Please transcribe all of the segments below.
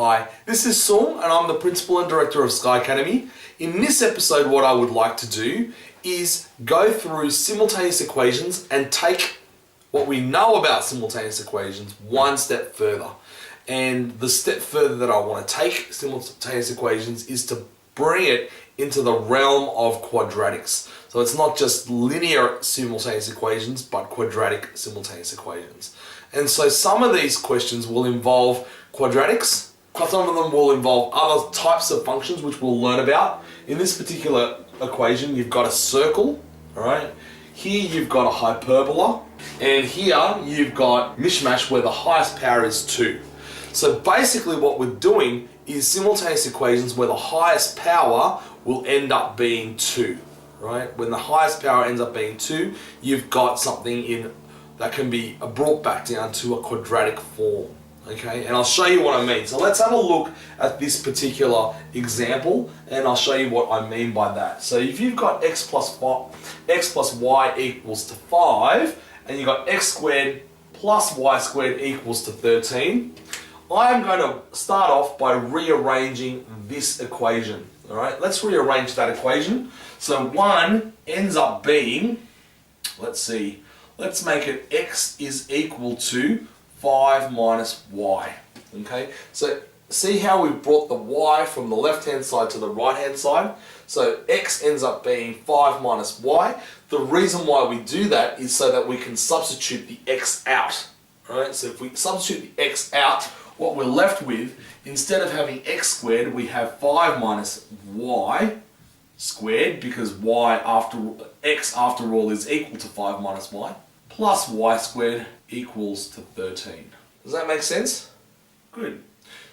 Hi, this is Sung and I'm the Principal and Director of Sky Academy. In this episode, what I would like to do is go through simultaneous equations and take what we know about simultaneous equations one step further. And the step further that I want to take simultaneous equations is to bring it into the realm of quadratics. So it's not just linear simultaneous equations, but quadratic simultaneous equations. And so some of these questions will involve quadratics, some of them will involve other types of functions which we'll learn about. In this particular equation, you've got a circle, all right? Here you've got a hyperbola, and here you've got mishmash where the highest power is 2. So basically what we're doing is simultaneous equations where the highest power will end up being 2, right? When the highest power ends up being 2, you've got something in that can be brought back down to a quadratic form, okay? And I'll show you what I mean. So let's have a look at this particular example, and I'll show you what I mean by that. So if you've got x plus y equals to 5, and you've got x squared plus y squared equals to 13, I'm going to start off by rearranging this equation, all right? Let's rearrange that equation. So 1 ends up being, let's see, let's make it x is equal to 5 minus y, okay? So see how we brought the y from the left-hand side to the right-hand side? So x ends up being 5 minus y. The reason why we do that is so that we can substitute the x out, right? So if we substitute the x out, what we're left with, instead of having x squared, we have 5 minus y squared, because x after all is equal to 5 minus y, plus y squared equals to 13. Does that make sense? Good.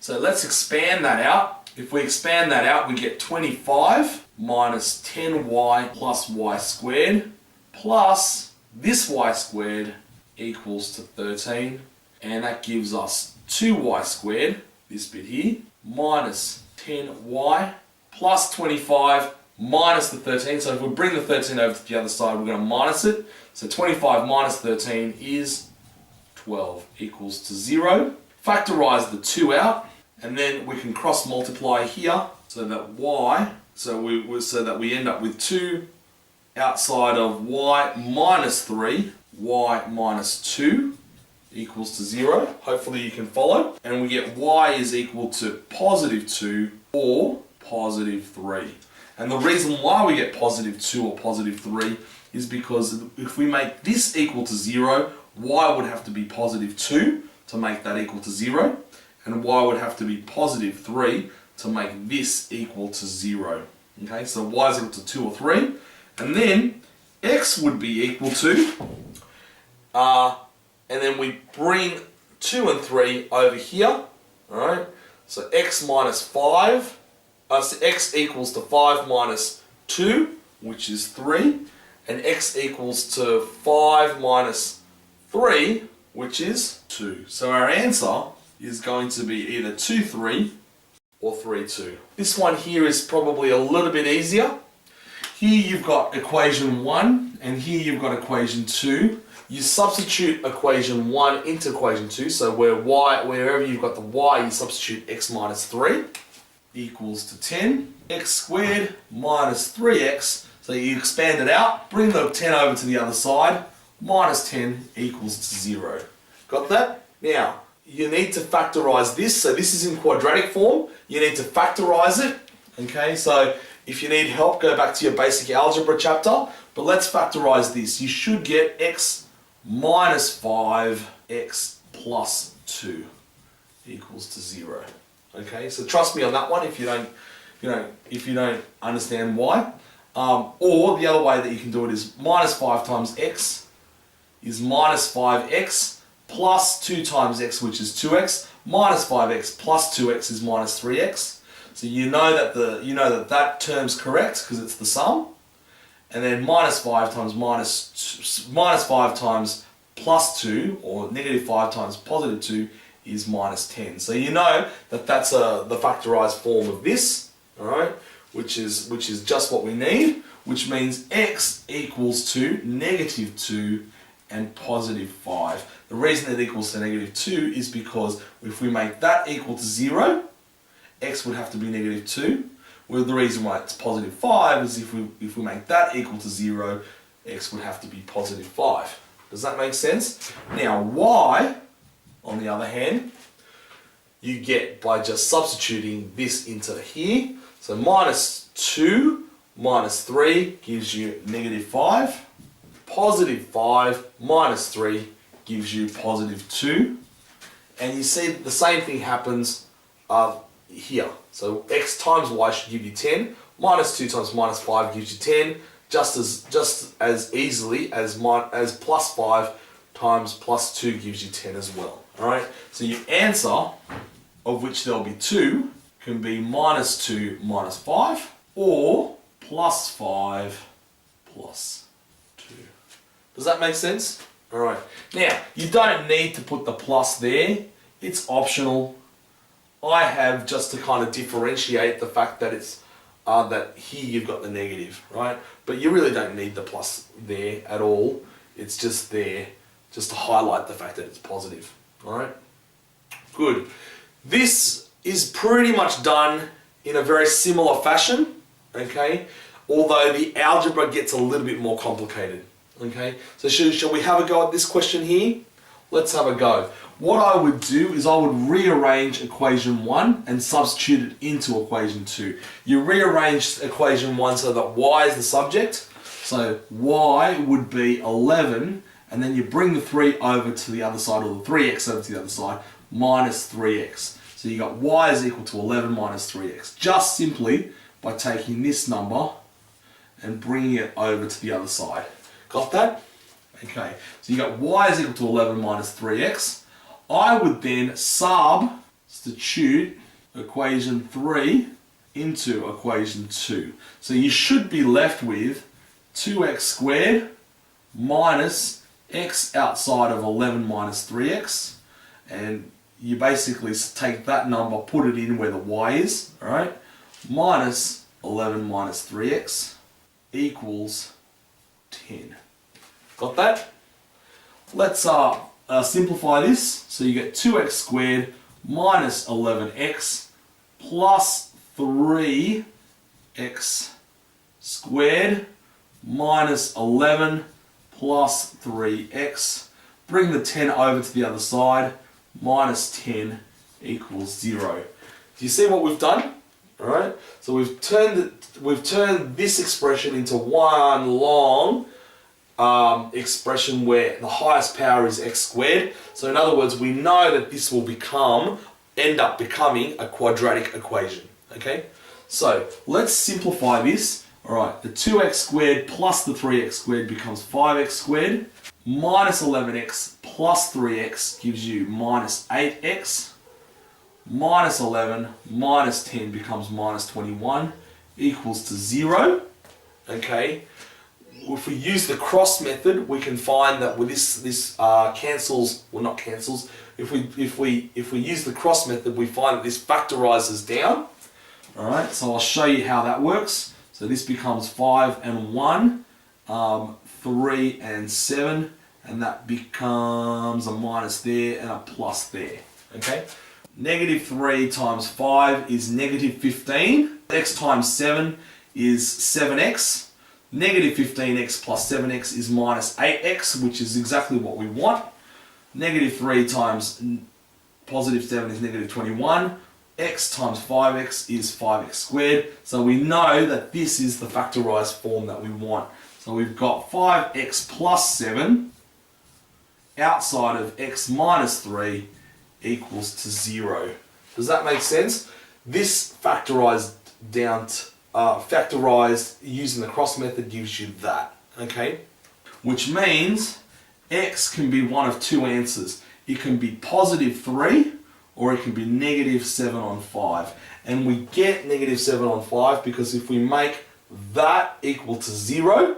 So let's expand that out. If we expand that out, we get 25 minus 10y plus y squared plus this y squared equals to 13. And that gives us 2y squared, this bit here, minus 10y plus 25 minus the 13. So if we bring the 13 over to the other side, we're going to minus it. So 25 minus 13 is 12, equals to 0. Factorize the 2 out, and then we can cross multiply here so that we end up with 2 outside of y minus 3, y minus 2 equals to 0. Hopefully you can follow. And we get y is equal to positive 2 or positive 3. And the reason why we get positive 2 or positive 3 is because if we make this equal to 0, y would have to be positive 2 to make that equal to 0, and y would have to be positive 3 to make this equal to 0. Okay, so y is equal to 2 or 3, and then x would be equal to, and then we bring 2 and 3 over here, alright? So x minus 5, so x equals to 5 minus 2, which is 3, and x equals to 5 minus 3, which is 2. So our answer is going to be either 2, 3 or 3, 2. This one here is probably a little bit easier. Here you've got equation 1, and here you've got equation 2. You substitute equation 1 into equation 2, so wherever you've got the y, you substitute x minus 3 equals to 10. X squared minus 3x, so you expand it out, bring the 10 over to the other side, minus 10 equals to 0. Got that? Now, you need to factorize this, so this is in quadratic form, you need to factorize it, okay? So if you need help, go back to your basic algebra chapter, but let's factorize this. You should get x minus 5x plus 2 equals to 0. Okay, so trust me on that one if you don't understand why. Or the other way that you can do it is minus 5 times x is minus 5x plus 2 times x, which is 2x, minus 5x plus 2x is minus 3x. So you know that that term's correct because it's the sum. And then minus 5 times minus 5 times plus 2, or negative 5 times positive 2, is minus 10. So you know that that's the factorized form of this, all right, which is just what we need, which means x equals to negative 2 and positive 5. The reason it equals to negative 2 is because if we make that equal to 0, x would have to be negative 2. Well, the reason why it's positive 5 is if we make that equal to 0, x would have to be positive 5. Does that make sense? Now y, on the other hand, you get by just substituting this into here. So minus 2 minus 3 gives you negative 5. Positive 5 minus 3 gives you positive 2. And you see the same thing happens here. So x times y should give you 10. Minus 2 times minus 5 gives you 10. Just as easily as plus 5 times plus 2 gives you 10 as well. Alright? So your answer, of which there'll be 2, can be minus 2 minus 5 or plus 5 plus 2. Does that make sense? Alright. Now, you don't need to put the plus there. It's optional. I have just to kind of differentiate the fact that it's that here you've got the negative, right? But you really don't need the plus there at all. It's just there just to highlight the fact that it's positive. Alright? Good. This is pretty much done in a very similar fashion, okay? Although the algebra gets a little bit more complicated, okay? So shall we have a go at this question here? Let's have a go. What I would do is I would rearrange equation 1 and substitute it into equation 2. You rearrange equation 1 so that y is the subject. So y would be 11, and then you bring the 3 over to the other side, or the 3x over to the other side, minus 3x. So you got y is equal to 11 minus 3x. Just simply by taking this number and bringing it over to the other side. Got that? Okay, so you got y is equal to 11 minus 3x. I would then substitute equation 3 into equation 2. So you should be left with 2x squared minus x outside of 11 minus 3x. And you basically take that number, put it in where the y is, alright? Minus 11 minus 3x equals 10. Got that? Let's simplify this. So you get 2x squared minus 11x plus 3x squared minus 11 plus 3x. Bring the 10 over to the other side. Minus 10 equals 0. Do you see what we've done? Alright, so we've turned this expression into one long expression where the highest power is x squared. So in other words, we know that this will end up becoming a quadratic equation. Okay, so let's simplify this. Alright, the 2x squared plus the 3x squared becomes 5x squared. Minus 11x plus 3x gives you minus 8x. Minus 11 minus 10 becomes minus 21 equals to 0. Okay, if we use the cross method, we can find that with this cancels, well not cancels, if we use the cross method, we find that this factorizes down. Alright, so I'll show you how that works. So this becomes 5 and 1, 3 and 7, and that becomes a minus there and a plus there. Okay? Negative 3 times 5 is negative 15. X times 7 is 7x. Negative 15x plus 7x is minus 8x, which is exactly what we want. Negative 3 times positive 7 is negative 21. X times 5x is 5x squared. So we know that this is the factorized form that we want. So we've got 5x plus 7 outside of x minus 3 equals to 0. Does that make sense? This factorized using the cross method gives you that. Okay? Which means x can be one of two answers. It can be positive 3 or it can be negative 7 on 5. And we get negative 7 on 5 because if we make that equal to 0,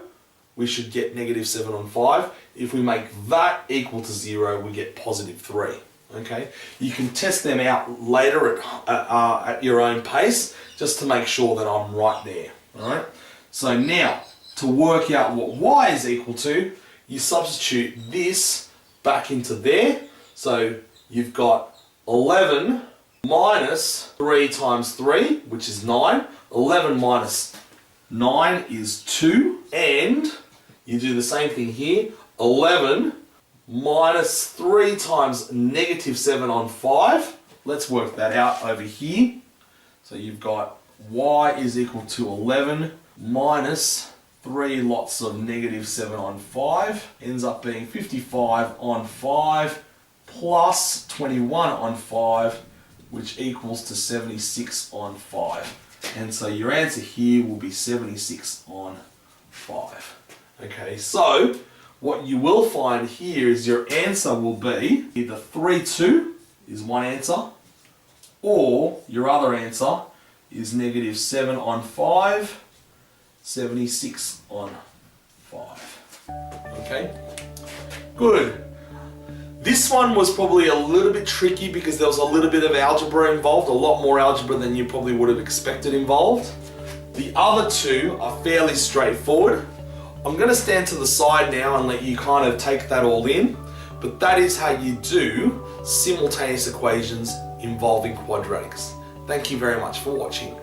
we should get negative 7 on 5. If we make that equal to 0, we get positive 3. Okay? You can test them out later at your own pace just to make sure that I'm right there. Alright? So now, to work out what y is equal to, you substitute this back into there. So you've got 11 minus 3 times 3, which is 9. 11 minus 9 is 2. And you do the same thing here. 11 minus 3 times negative 7 on 5. Let's work that out over here. So you've got y is equal to 11 minus 3 lots of negative 7 on 5. Ends up being 55 on 5 plus 21 on 5, which equals to 76 on 5. And so your answer here will be 76 on 5. Okay, so what you will find here is your answer will be either 3, 2 is one answer, or your other answer is negative 7 on 5, 76 on 5. Okay, good. This one was probably a little bit tricky because there was a little bit of algebra involved, a lot more algebra than you probably would have expected involved. The other two are fairly straightforward. I'm going to stand to the side now and let you kind of take that all in, but that is how you do simultaneous equations involving quadratics. Thank you very much for watching.